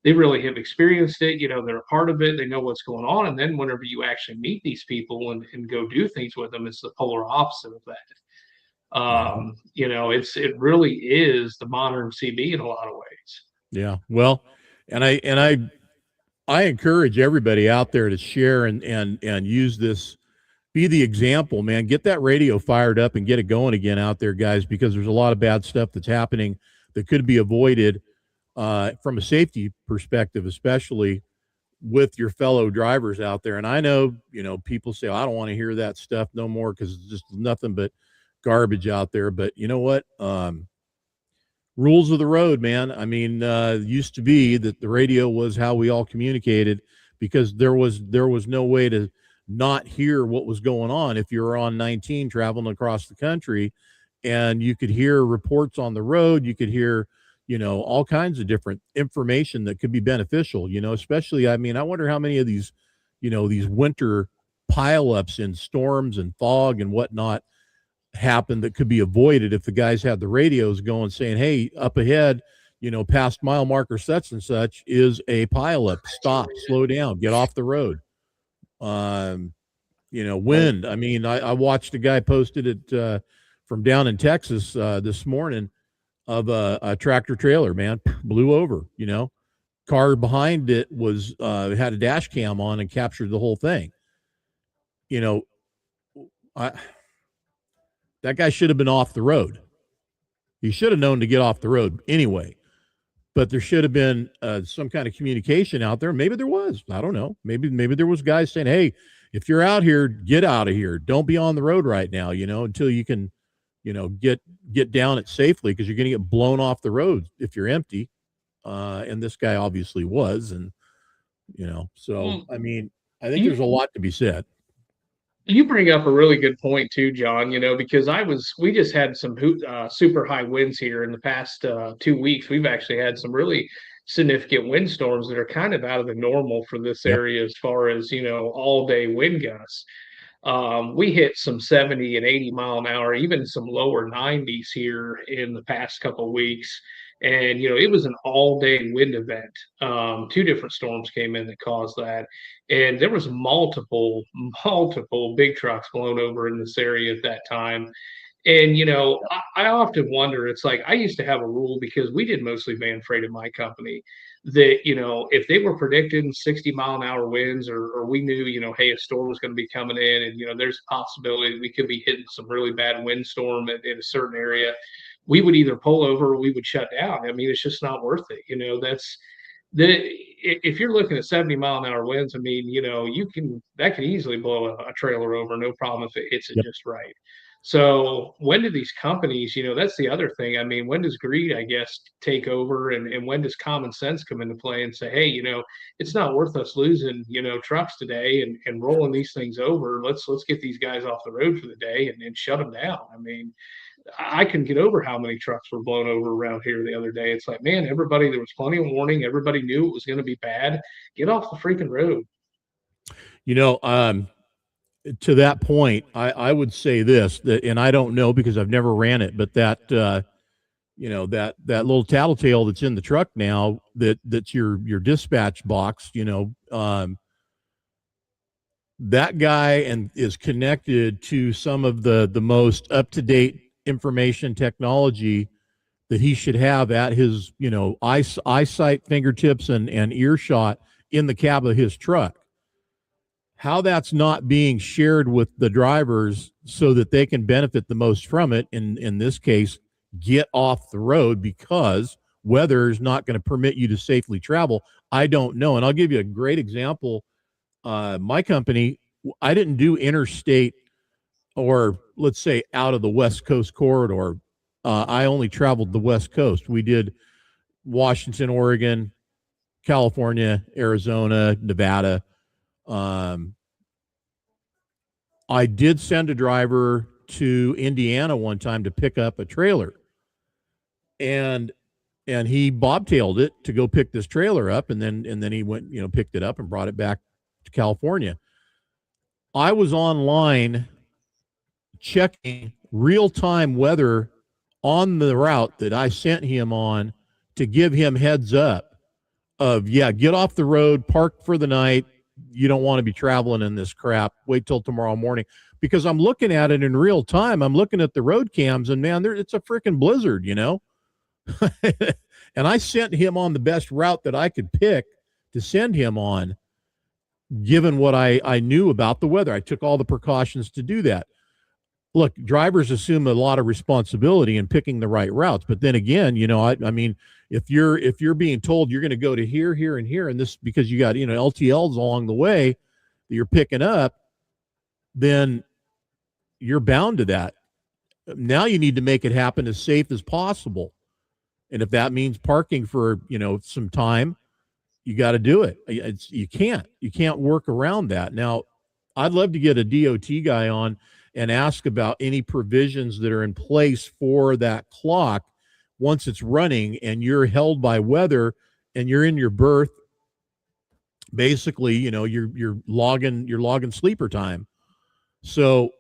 S3: They really have experienced it. They're a part of it. They know what's going on. And then whenever you actually meet these people and go do things with them, it's the polar opposite of that. It really is the modern CB in a lot of ways.
S1: Yeah. Well, and I encourage everybody out there to share and use this, be the example, man. Get that radio fired up and get it going again out there, guys, because there's a lot of bad stuff that's happening that could be avoided from a safety perspective, especially with your fellow drivers out there. And I know, people say, I don't want to hear that stuff no more because it's just nothing but garbage out there. But you know what? Rules of the road, man. I mean, used to be that the radio was how we all communicated because there was no way to not hear what was going on. If you were on 19 traveling across the country and you could hear reports on the road, you could hear, all kinds of different information that could be beneficial, especially, I mean, I wonder how many of these, these winter pileups in storms and fog and whatnot happen that could be avoided if the guys had the radios going saying, hey, up ahead, past mile marker such and such is a pileup. Stop, slow down, get off the road. Wind. I mean, I watched a guy posted it from down in Texas this morning of a tractor trailer, man, blew over, car behind it was had a dash cam on and captured the whole thing. That guy should have been off the road. He should have known to get off the road anyway. But there should have been some kind of communication out there. Maybe there was. I don't know. Maybe there was guys saying, hey, if you're out here, get out of here. Don't be on the road right now, until you can, get down it safely because you're going to get blown off the road if you're empty. And this guy obviously was. And, so, I mean, I think there's a lot to be said.
S3: You bring up a really good point too, John, because we just had some super high winds here in the past 2 weeks. We've actually had some really significant windstorms that are kind of out of the normal for this area as far as, all day wind gusts. We hit some 70 and 80 mile an hour, even some lower 90s here in the past couple of weeks. And, it was an all-day wind event. 2 different storms came in that caused that. And there was multiple big trucks blown over in this area at that time. And, I often wonder, it's like I used to have a rule because we did mostly van freight in my company that, if they were predicting 60-mile-an-hour winds or we knew, hey, a storm was going to be coming in and, there's a possibility we could be hitting some really bad windstorm in a certain area, we would either pull over or we would shut down. I mean, it's just not worth it. If you're looking at 70-mile-an-hour winds, I mean, that could easily blow a trailer over, no problem if it hits it
S1: Yep.
S3: just right. So when do these companies, that's the other thing. I mean, when does greed, I guess, take over, and when does common sense come into play and say, hey, it's not worth us losing, trucks today and rolling these things over. Let's get these guys off the road for the day and shut them down. I mean, I couldn't get over how many trucks were blown over around here the other day. It's like, man, there was plenty of warning. Everybody knew it was going to be bad. Get off the freaking road.
S1: To that point, I would say this, that, and I don't know because I've never ran it, but that, that little tattletale that's in the truck now, that's your dispatch box, that guy is connected to some of the most up-to-date information technology that he should have at his, eyesight, fingertips, and earshot in the cab of his truck. How that's not being shared with the drivers so that they can benefit the most from it, in this case, get off the road because weather is not going to permit you to safely travel, I don't know. And I'll give you a great example. My company, I didn't do interstate, or let's say out of the West Coast corridor. I only traveled the West Coast. We did Washington, Oregon, California, Arizona, Nevada. I did send a driver to Indiana one time to pick up a trailer, and he bobtailed it to go pick this trailer up, and then he went, picked it up and brought it back to California. I was online checking real-time weather on the route that I sent him on to give him heads up of, get off the road, park for the night. You don't want to be traveling in this crap. Wait till tomorrow morning, because I'm looking at it in real time. I'm looking at the road cams, and man, it's a freaking blizzard, and I sent him on the best route that I could pick to send him on, given what I knew about the weather. I took all the precautions to do that. Look, drivers assume a lot of responsibility in picking the right routes, but then again, I mean, if you're being told you're going to go to here, here, and here, and this because you got LTLs along the way that you're picking up, then you're bound to that. Now you need to make it happen as safe as possible, and if that means parking for some time, you got to do it. You can't work around that. Now, I'd love to get a DOT guy on and ask about any provisions that are in place for that clock once it's running and you're held by weather and you're in your berth. Basically, you're logging sleeper time. So,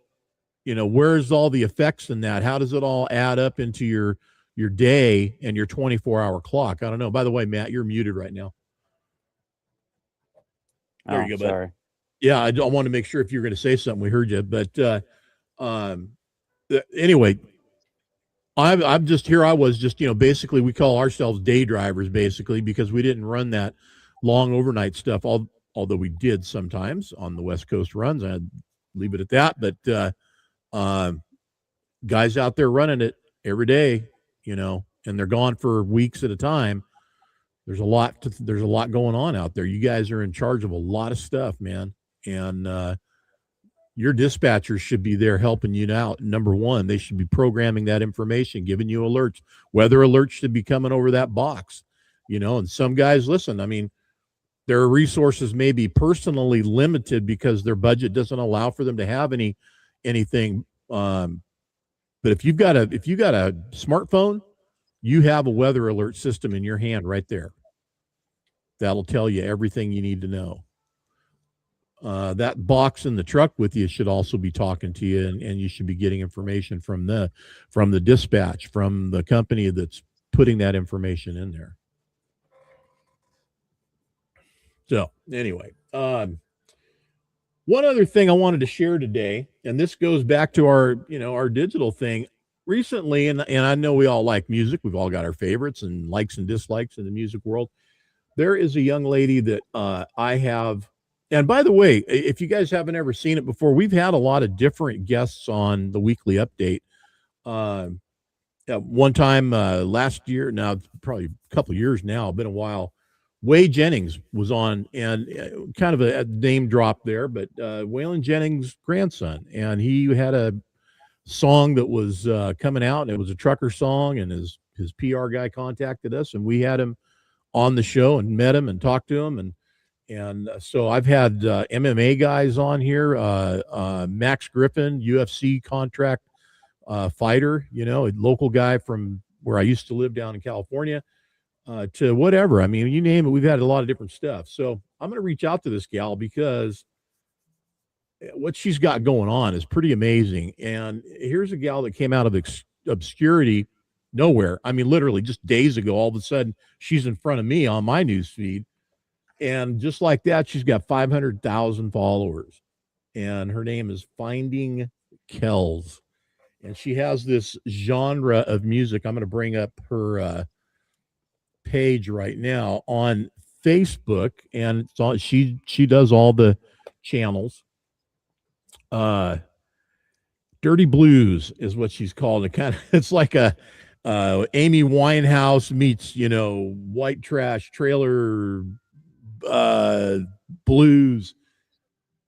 S1: where's all the effects in that? How does it all add up into your day and your 24-hour clock? I don't know. By the way, Matt, you're muted right now. There you go,
S2: sorry.
S1: Bud. Yeah, I want to make sure if you're going to say something, we heard you. But anyway, I'm just here. I was just, basically we call ourselves day drivers, basically, because we didn't run that long overnight stuff. Although we did sometimes on the West Coast runs, I'd leave it at that. But guys out there running it every day, and they're gone for weeks at a time. There's a lot going on out there. You guys are in charge of a lot of stuff, man. And your dispatchers should be there helping you out. Number one, they should be programming that information, giving you alerts. Weather alerts should be coming over that box, and some guys, listen, I mean, their resources may be personally limited because their budget doesn't allow for them to have anything. But if you've got a smartphone, you have a weather alert system in your hand right there. That'll tell you everything you need to know. That box in the truck with you should also be talking to you, and you should be getting information from the dispatch, from the company that's putting that information in there. So anyway, One other thing I wanted to share today, and this goes back to our, our digital thing recently. And I know we all like music. We've all got our favorites and likes and dislikes in the music world. There is a young lady that I have. And by the way, if you guys haven't ever seen it before, we've had a lot of different guests on the weekly update. One time last year, now probably a couple of years now, been a while. Wade Jennings was on, and kind of a name drop there, but Waylon Jennings' grandson, and he had a song that was coming out, and it was a trucker song, and his PR guy contacted us, and we had him on the show and met him and talked to him, and so I've had MMA guys on here, Max Griffin, UFC contract fighter, a local guy from where I used to live down in California. To whatever. I mean, you name it, we've had a lot of different stuff. So I'm going to reach out to this gal because what she's got going on is pretty amazing. And here's a gal that came out of obscurity, nowhere. I mean, literally just days ago, all of a sudden she's in front of me on my news feed. And just like that, she's got 500,000 followers. And her name is Finding Kells. And she has this genre of music. I'm going to bring up her page right now on Facebook, and it's all, she does all the channels. Dirty Blues is what she's called. It's like a Amy Winehouse meets white trash trailer blues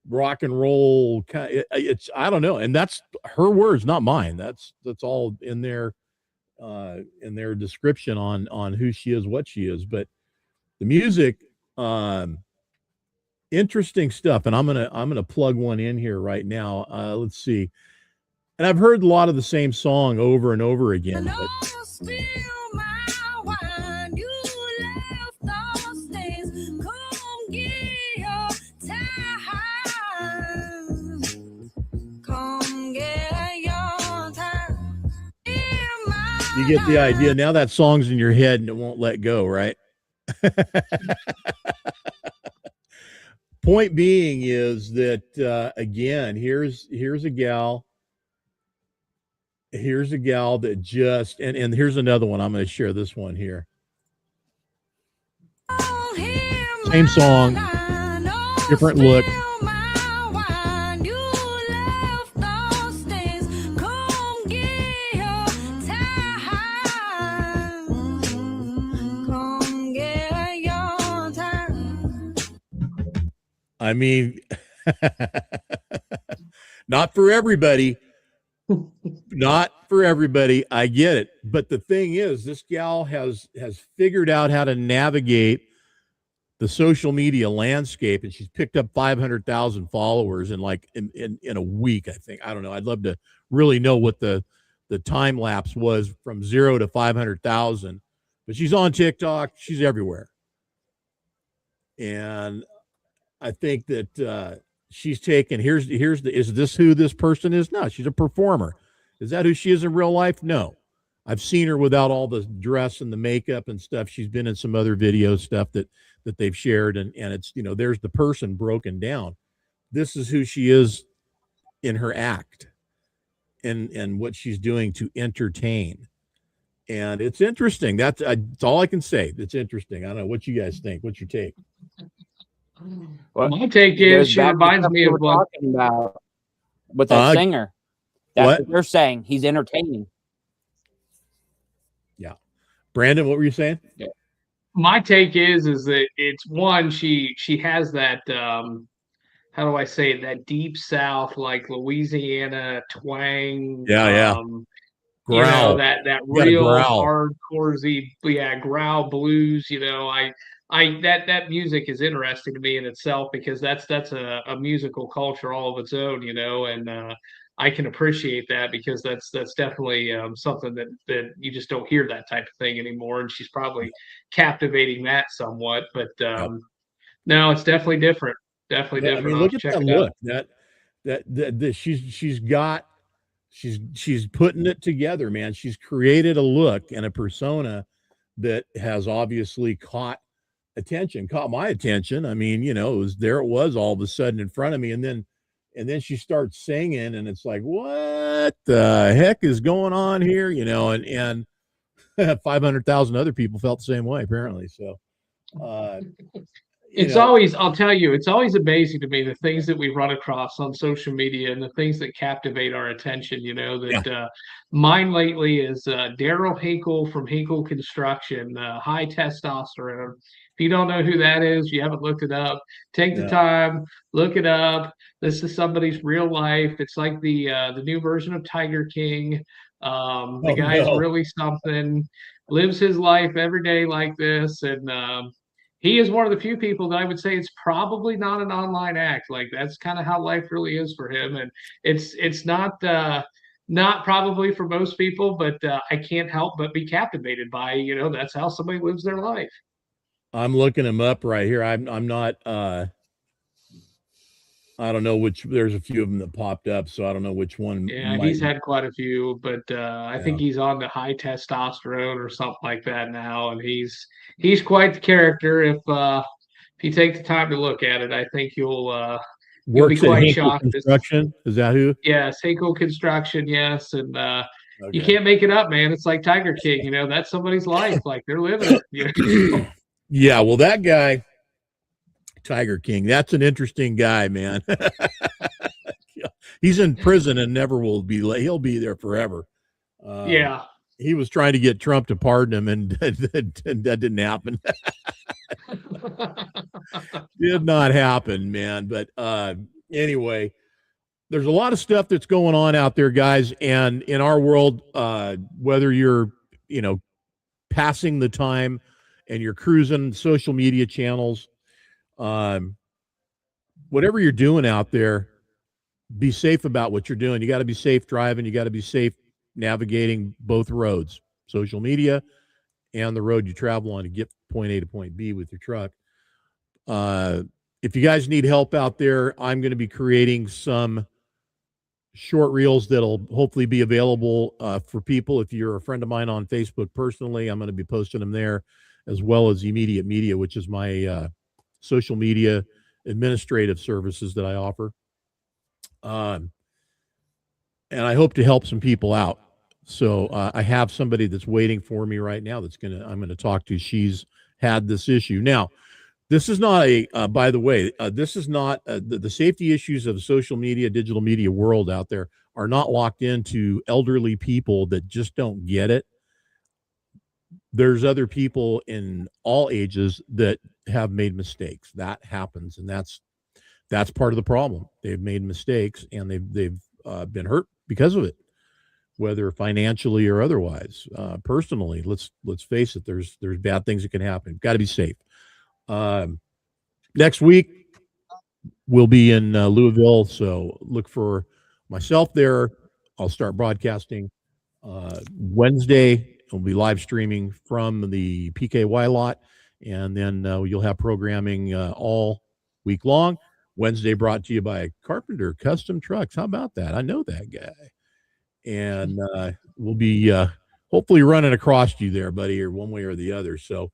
S1: rock and roll. It's I don't know, and that's her words, not mine. That's all in their description on who she is, what she is. But the music, interesting stuff. And I'm gonna plug one in here right now. Let's see. And I've heard a lot of the same song over and over again. But you get the idea. Now that song's in your head and it won't let go, right? Point being is that, again, here's a gal. Here's a gal that just, and here's another one. I'm going to share this one here. Same song, different look. I mean, not for everybody. Not for everybody. I get it. But the thing is, this gal has figured out how to navigate the social media landscape, and she's picked up 500,000 followers in a week, I think. I don't know. I'd love to really know what the time lapse was from 0 to 500,000. But she's on TikTok. She's everywhere. And I think that she's taken, is this who this person is? No, she's a performer. Is that who she is in real life? No. I've seen her without all the dress and the makeup and stuff. She's been in some other video stuff that they've shared, and it's, there's the person broken down. This is who she is in her act and what she's doing to entertain. And it's interesting. That's all I can say. It's interesting. I don't know what you guys think. What's your take?
S3: Well, my take is she reminds me of what
S2: talking about with that singer. That's what they're saying. He's entertaining.
S1: Yeah. Brandon, what were you saying?
S3: Yeah. My take is that it's one, she has that how do I say it, that deep South, like Louisiana twang.
S1: Yeah.
S3: Growl. That real hardcore-y, growl blues, that music is interesting to me in itself, because that's a musical culture all of its own, and I can appreciate that, because that's definitely something that you just don't hear that type of thing anymore. And she's probably captivating that somewhat, but no, it's definitely different. Definitely different.
S1: I mean, look at that look. That she's putting it together, man. She's created a look and a persona that has obviously caught my attention. I mean, it was all of a sudden in front of me. And then And then she starts singing, and it's like, what the heck is going on here? You know, and 500,000 other people felt the same way, apparently. So,
S3: it's always, I'll tell you, it's always amazing to me the things that we run across on social media and the things that captivate our attention. You know, that mine lately is Daryl Hinkle from Hinkle Construction, high testosterone. If you don't know who that is, you haven't looked it up, take the time, look it up. This is somebody's real life. It's like the new version of Tiger King. The guy's really something, lives his life every day like this. And he is one of the few people that I would say it's probably not an online act. Like that's kind of how life really is for him. And it's not probably for most people, but I can't help but be captivated by, you know, that's how somebody lives their life.
S1: I'm looking him up right here. I'm not I don't know which, there's a few of them that popped up, so I don't know which one.
S3: Yeah, he's had quite a few, but I think he's on the high testosterone or something like that now, and he's quite the character. If you take the time to look at it, I think you'll be quite shocked.
S1: Construction, is that who?
S3: Yes, Hinkle Construction, yes, and you can't make it up, man. It's like Tiger King, you know, that's somebody's life, like they're living it. You know?
S1: Yeah, well, that guy, Tiger King, that's an interesting guy, man. He's in prison and never will be. He'll be there forever. He was trying to get Trump to pardon him, and that didn't happen. Did not happen, man. But anyway, there's a lot of stuff that's going on out there, guys. And in our world, whether you're, you know, passing the time and you're cruising social media channels, whatever you're doing out there, be safe about what you're doing. You got to be safe driving. You got to be safe navigating both roads, social media and the road you travel on to get point A to point B with your truck. If you guys need help out there, I'm going to be creating some short reels that'll hopefully be available for people. If you're a friend of mine on Facebook personally, I'm going to be posting them there, as well as Immediate Media, which is my social media administrative services that I offer. And I hope to help some people out. So I have somebody that's waiting for me right now I'm going to talk to. She's had this issue. Now, this is not by the way, this is not the safety issues of social media, digital media world out there are not locked into elderly people that just don't get it. There's other people in all ages that have made mistakes. That happens, and that's part of the problem. They've made mistakes, and they've been hurt because of it, whether financially or otherwise. Personally, let's face it. There's bad things that can happen. Got to be safe. Next week we'll be in Louisville, so look for myself there. I'll start broadcasting Wednesday. We'll be live streaming from the PKY lot, and then you'll have programming all week long. Wednesday brought to you by Carpenter Custom Trucks. How about that? I know that guy. And we'll be hopefully running across you there, buddy, or one way or the other. So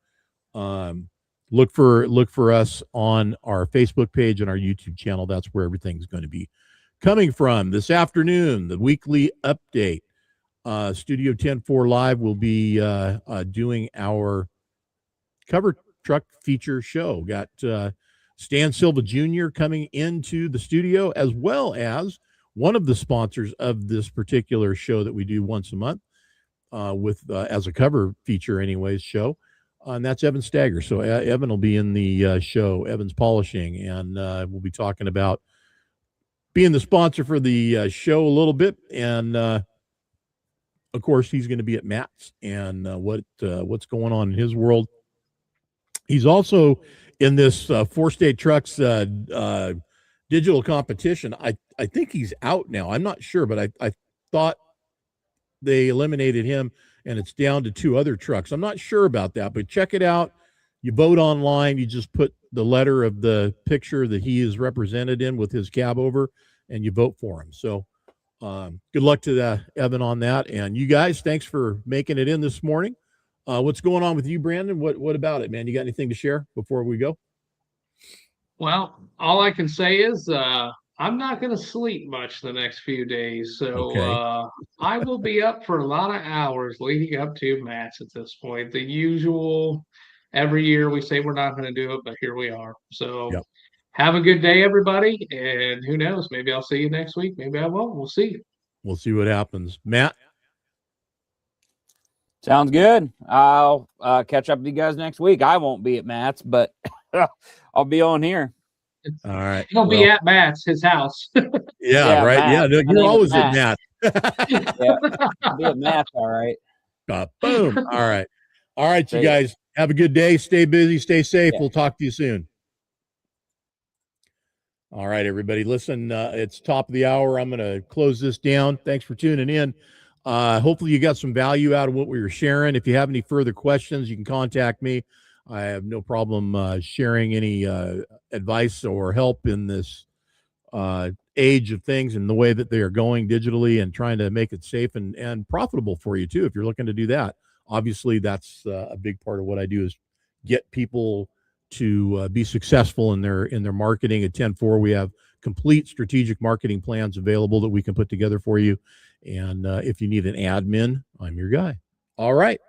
S1: look for us on our Facebook page and our YouTube channel. That's where everything's going to be coming from. This afternoon, the weekly update. Studio 10-4 Live will be doing our cover truck feature show. Got Stan Silva Jr. coming into the studio, as well as one of the sponsors of this particular show that we do once a month with as a cover feature anyways show. And that's Evan Stagger. So Evan will be in the show, Evan's Polishing, and we'll be talking about being the sponsor for the show a little bit. And of course, he's going to be at Matt's and what's going on in his world. He's also in this 4-State Trucks digital competition. I think he's out now. I'm not sure, but I thought they eliminated him and it's down to 2 other trucks. I'm not sure about that, but check it out. You vote online. You just put the letter of the picture that he is represented in with his cab over, and you vote for him. So good luck to Evan on that. And you guys, thanks for making it in this morning. What's going on with you, Brandon? What about it, man? You got anything to share before we go?
S3: Well, all I can say is I'm not going to sleep much the next few days, so
S1: Okay.
S3: I will be up for a lot of hours leading up to Matt's at this point. The usual, every year we say we're not going to do it, but here we are. So
S1: Yep.
S3: have a good day, everybody, and who knows? Maybe I'll see you next week. Maybe I won't. We'll see.
S1: We'll see what happens. Matt.
S2: Sounds good. I'll catch up with you guys next week. I won't be at Matt's, but I'll be on here.
S1: All right.
S3: He'll be at Matt's, his house.
S1: Yeah, right.
S2: Matt.
S1: Yeah,
S2: My
S1: you're
S2: name is
S1: always at
S2: Matt.
S1: Matt.
S2: Yeah, I'll be at Matt's. All right.
S1: Boom. All right. All right, you
S2: See ya.
S1: guys. Have a good day. Stay busy. Stay safe.
S2: Yeah.
S1: We'll talk to you soon. All right, everybody. Listen, it's top of the hour. I'm going to close this down. Thanks for tuning in. Hopefully you got some value out of what we were sharing. If you have any further questions, you can contact me. I have no problem sharing any advice or help in this age of things and the way that they are going digitally, and trying to make it safe and profitable for you too, if you're looking to do that. Obviously, that's a big part of what I do, is get people to be successful in their marketing. At 10-4, we have complete strategic marketing plans available that we can put together for you. And if you need an admin, I'm your guy. All right.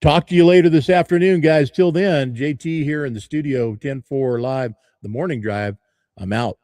S1: Talk to you later this afternoon, guys. Till then, JT here in the studio, 10-4 live, the morning drive. I'm out.